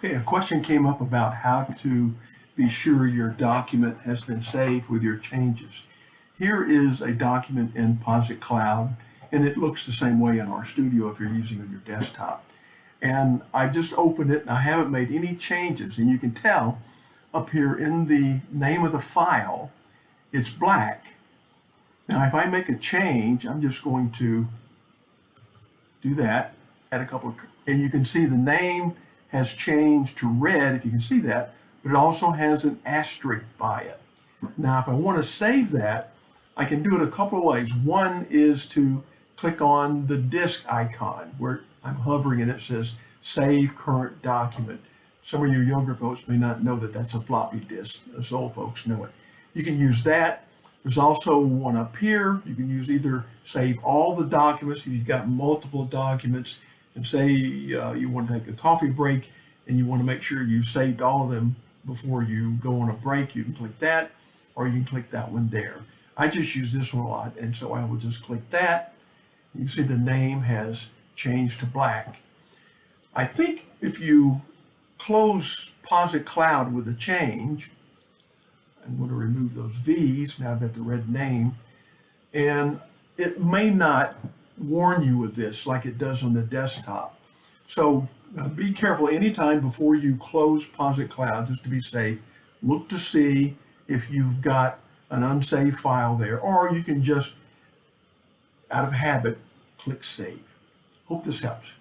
Okay, a question came up about how to be sure your document has been saved with your changes. Here is a document in Posit Cloud, and it looks the same way in our studio if you're using it on your desktop. And I just opened it and I haven't made any changes, and you can tell up here in the name of the file, it's black. Now if I make a change, I'm just going to do that, add a couple of, and you can see the name has changed to red, if you can see that, but it also has an asterisk by it. Now, if I want to save that, I can do it a couple of ways. One is to click on the disk icon where I'm hovering and it says Save Current Document. Some of you younger folks may not know that that's a floppy disk. Us old folks know it. You can use that. There's also one up here. You can use either save all the documents if you've got multiple documents, and say you want to take a coffee break and you want to make sure you saved all of them before you go on a break. You can click that, or you can click that one there. I just use this one a lot, and so I will just click that. You can see the name has changed to black. I think if you close Posit Cloud with a change, I'm going to remove those V's. Now I've got the red name, and it may not warn you of this like it does on the desktop. So be careful anytime before you close Posit Cloud, just to be safe. Look to see if you've got an unsaved file there, or you can just, out of habit, click Save. Hope this helps.